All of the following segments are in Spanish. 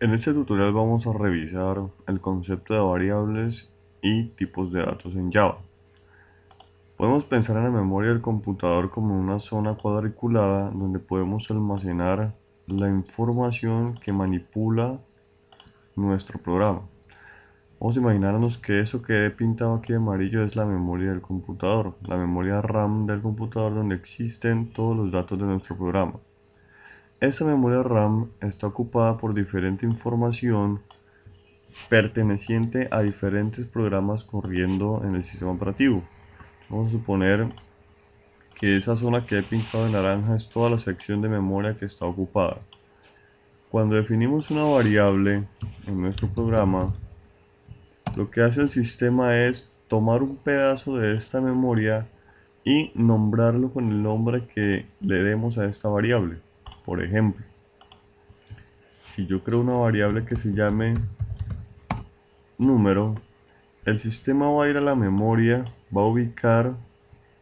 En este tutorial vamos a revisar el concepto de variables y tipos de datos en Java. Podemos pensar en la memoria del computador como una zona cuadriculada donde podemos almacenar la información que manipula nuestro programa. Vamos a imaginarnos que eso que he pintado aquí de amarillo es la memoria del computador, la memoria RAM del computador donde existen todos los datos de nuestro programa. Esta memoria RAM está ocupada por diferente información perteneciente a diferentes programas corriendo en el sistema operativo. Vamos a suponer que esa zona que he pintado de naranja es toda la sección de memoria que está ocupada. Cuando definimos una variable en nuestro programa, lo que hace el sistema es tomar un pedazo de esta memoria y nombrarlo con el nombre que le demos a esta variable. Por ejemplo, si yo creo una variable que se llame número, el sistema va a ir a la memoria, va a ubicar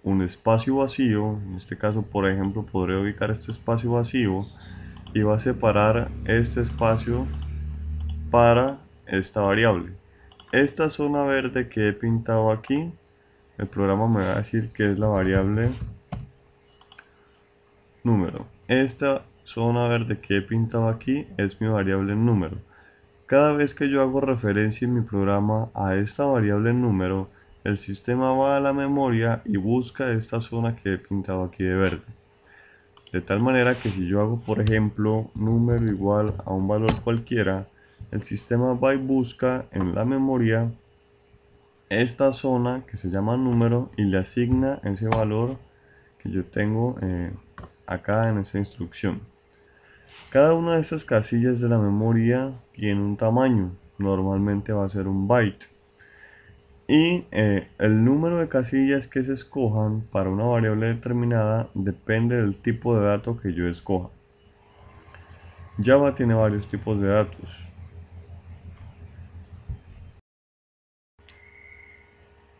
un espacio vacío, en este caso por ejemplo podré ubicar este espacio vacío y va a separar este espacio para esta variable. Esta zona verde que he pintado aquí, el programa me va a decir que es la variable número. Esta zona verde que he pintado aquí es mi variable número. Cada vez que yo hago referencia en mi programa a esta variable número, el sistema va a la memoria y busca esta zona que he pintado aquí de verde. De tal manera que si yo hago, por ejemplo, número igual a un valor cualquiera, el sistema va y busca en la memoria esta zona que se llama número y le asigna ese valor que yo tengo acá en esta instrucción. Cada una de estas casillas de la memoria tiene un tamaño, normalmente va a ser un byte. Y el número de casillas que se escojan para una variable determinada depende del tipo de dato que yo escoja. Java tiene varios tipos de datos.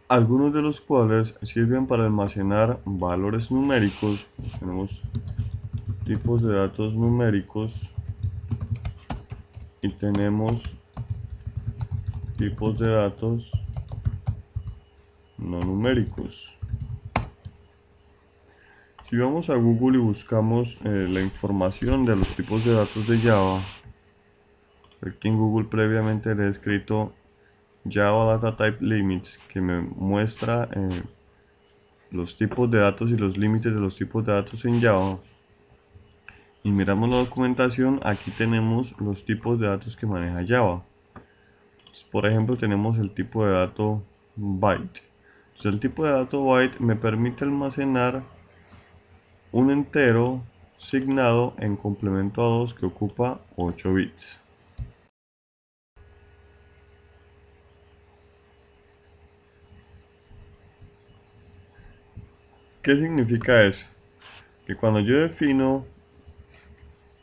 Algunos de los cuales sirven para almacenar valores numéricos. Tenemos tipos de datos numéricos y tenemos tipos de datos no numéricos. Si vamos a Google y buscamos la información de los tipos de datos de Java, aquí en Google previamente le he escrito Java Data Type Limits, que me muestra los tipos de datos y los límites de los tipos de datos en Java. Y miramos la documentación, aquí tenemos los tipos de datos que maneja Java. Entonces, por ejemplo, tenemos el tipo de dato byte. Entonces, el tipo de dato byte me permite almacenar un entero signado en complemento a 2 que ocupa 8 bits. ¿Qué significa eso? Que cuando yo defino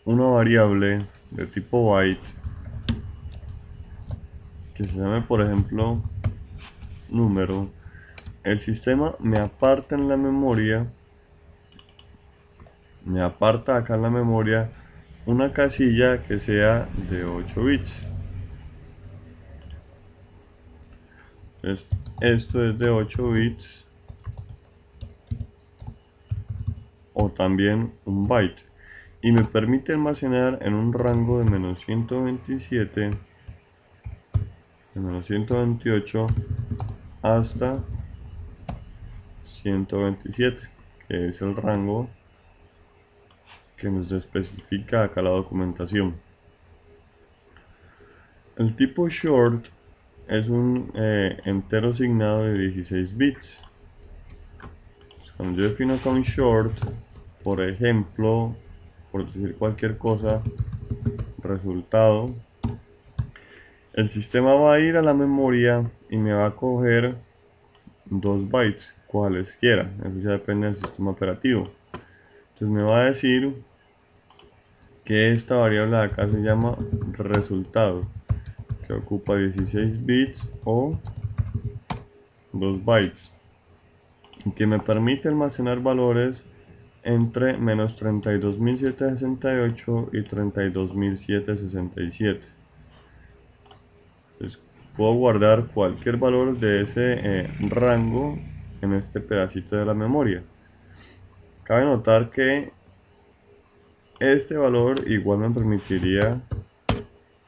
una variable de tipo byte que se llame por ejemplo número, el sistema me aparta en la memoria, me aparta acá en la memoria una casilla que sea de 8 bits. Entonces, esto es de 8 bits o también un byte y me permite almacenar en un rango de menos 127, de menos 128 hasta 127, que es el rango que nos especifica acá la documentación. El tipo short es un entero asignado de 16 bits. Entonces, cuando yo defino acá un short, por ejemplo, por decir cualquier cosa, resultado, el sistema va a ir a la memoria y me va a coger 2 bytes, cualesquiera, eso ya depende del sistema operativo. Entonces me va a decir que esta variable de acá se llama resultado, que ocupa 16 bits o 2 bytes, y que me permite almacenar valores entre menos 32.768 y 32.767. Entonces, puedo guardar cualquier valor de ese rango en este pedacito de la memoria. Cabe notar que este valor igual me permitiría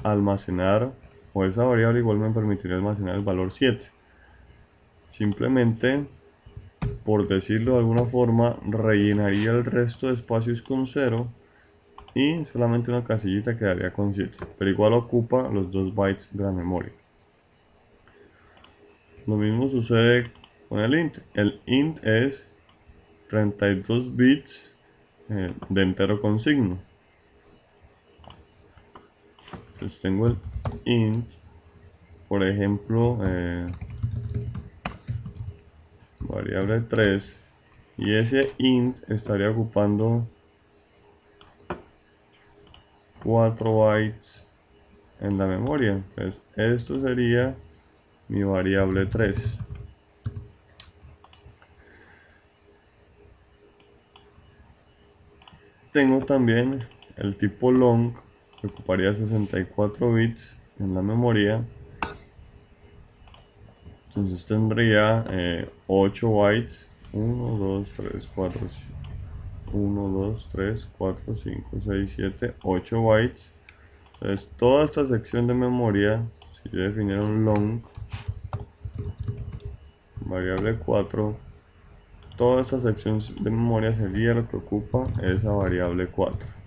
almacenar, o esa variable igual me permitiría almacenar el valor 7. Simplemente, por decirlo de alguna forma, rellenaría el resto de espacios con 0 y solamente una casillita quedaría con 7, pero igual ocupa los 2 bytes de la memoria. Lo mismo sucede con el int. El int es 32 bits de entero con signo. Entonces tengo el int, por ejemplo, variable 3, y ese int estaría ocupando 4 bytes en la memoria. Entonces esto sería mi variable 3. Tengo también el tipo long, que ocuparía 64 bits en la memoria. Entonces tendría 8 bytes. 1, 2, 3, 4, 1, 2, 3, 4, 5, 6, 7, 8 bytes. Entonces toda esta sección de memoria, si yo definiera un long, variable 4, toda esta sección de memoria sería lo que ocupa esa variable 4.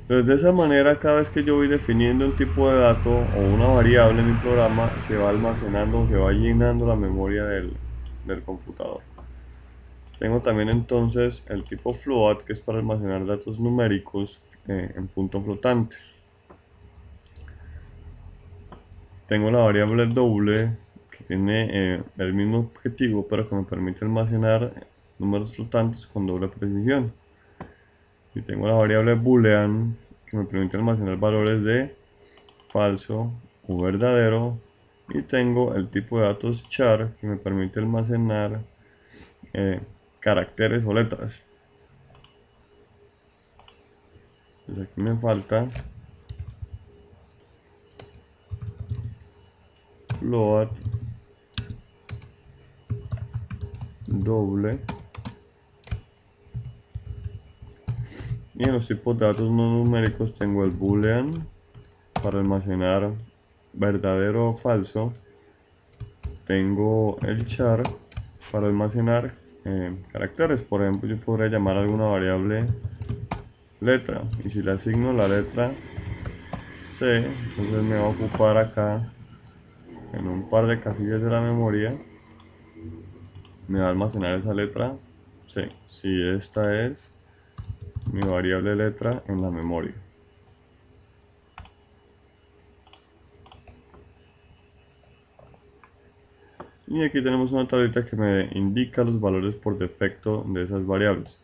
Entonces de esa manera, cada vez que yo voy definiendo un tipo de dato o una variable en mi programa, se va almacenando, se va llenando la memoria del computador. Tengo también entonces el tipo float, que es para almacenar datos numéricos en punto flotante. Tengo la variable doble, que tiene el mismo objetivo, pero que me permite almacenar números flotantes con doble precisión. Y tengo la variable boolean, que me permite almacenar valores de falso o verdadero. Y tengo el tipo de datos char, que me permite almacenar caracteres o letras. Entonces aquí me falta float doble. Y en los tipos de datos no numéricos tengo el boolean para almacenar verdadero o falso. Tengo el char para almacenar caracteres. Por ejemplo, yo podría llamar a alguna variable letra, y si le asigno la letra C, entonces me va a ocupar acá en un par de casillas de la memoria, me va a almacenar esa letra C, si esta es mi variable letra en la memoria. Y aquí tenemos una tablita que me indica los valores por defecto de esas variables.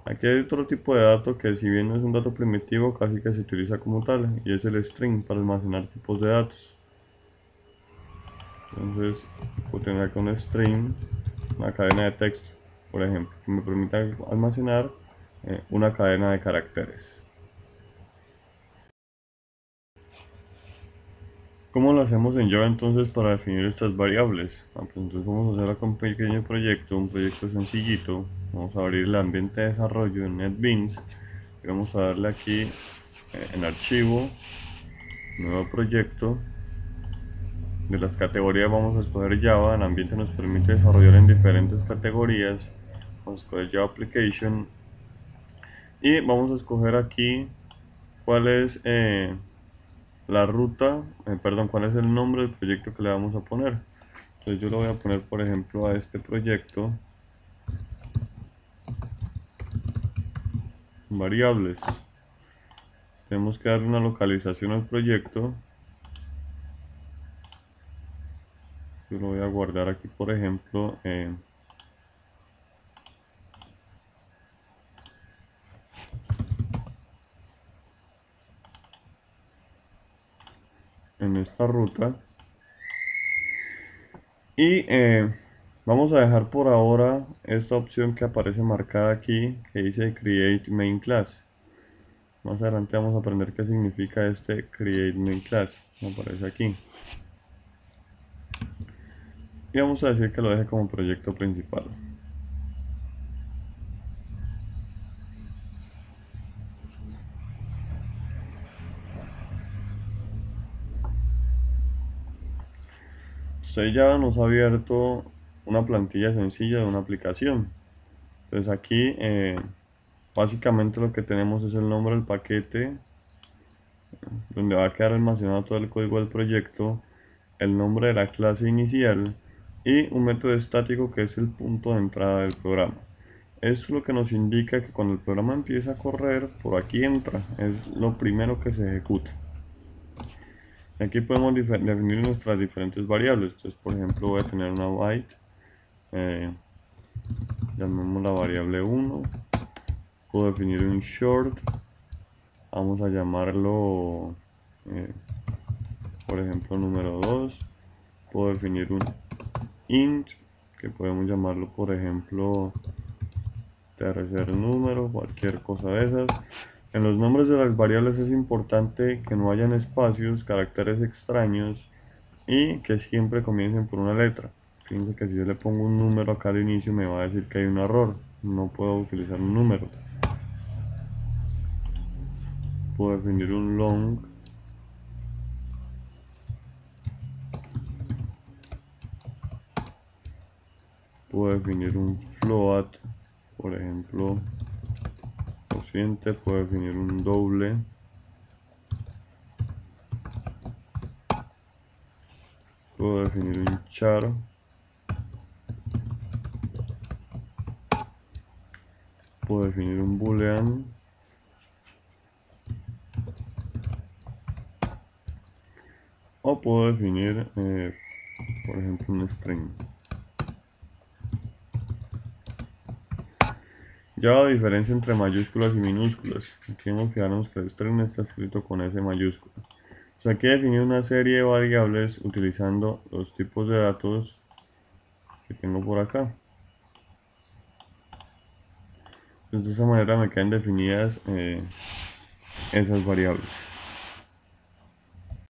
Aquí hay otro tipo de dato que, si bien no es un dato primitivo, casi que se utiliza como tal, y es el string para almacenar tipos de datos. Entonces puedo tener acá un string, una cadena de texto, por ejemplo, que me permita almacenar una cadena de caracteres. ¿Cómo lo hacemos en Java entonces para definir estas variables? Pues entonces vamos a hacer acá un pequeño proyecto, un proyecto sencillito. Vamos a abrir el ambiente de desarrollo en NetBeans y vamos a darle aquí en archivo, nuevo proyecto. De las categorías vamos a escoger Java. El ambiente nos permite desarrollar en diferentes categorías. Vamos a escoger Java Application y vamos a escoger aquí cuál es la ruta, perdón, cuál es el nombre del proyecto que le vamos a poner. Entonces yo lo voy a poner, por ejemplo, a este proyecto variables. Tenemos que darle una localización al proyecto. Yo lo voy a guardar aquí, por ejemplo, en esta ruta. Y vamos a dejar por ahora esta opción que aparece marcada aquí, que dice Create Main Class. Más adelante vamos a aprender qué significa este create main class, como aparece aquí. Y vamos a decir que lo deje como proyecto principal. Entonces ya nos ha abierto una plantilla sencilla de una aplicación. Entonces aquí básicamente lo que tenemos es el nombre del paquete, donde va a quedar almacenado todo el código del proyecto, el nombre de la clase inicial y un método estático que es el punto de entrada del programa. Esto es lo que nos indica que cuando el programa empieza a correr, por aquí entra, es lo primero que se ejecuta. Aquí podemos definir nuestras diferentes variables. Entonces, por ejemplo, voy a tener una byte, llamemos la variable 1, puedo definir un short, vamos a llamarlo, por ejemplo, número 2, puedo definir un int, que podemos llamarlo, por ejemplo, tercer número, cualquier cosa de esas. En los nombres de las variables es importante que no hayan espacios, caracteres extraños y que siempre comiencen por una letra. Fíjense que si yo le pongo un número acá al inicio me va a decir que hay un error, no puedo utilizar un número. Puedo definir un long, puedo definir un float, por ejemplo, cociente, puedo definir un doble, puedo definir un char, puedo definir un boolean, o puedo definir, por ejemplo, un string. Ya la diferencia entre mayúsculas y minúsculas. Aquí vamos a fijarnos que el string está escrito con S mayúscula. Pues aquí he definido una serie de variables utilizando los tipos de datos que tengo por acá. Entonces, de esa manera me quedan definidas esas variables.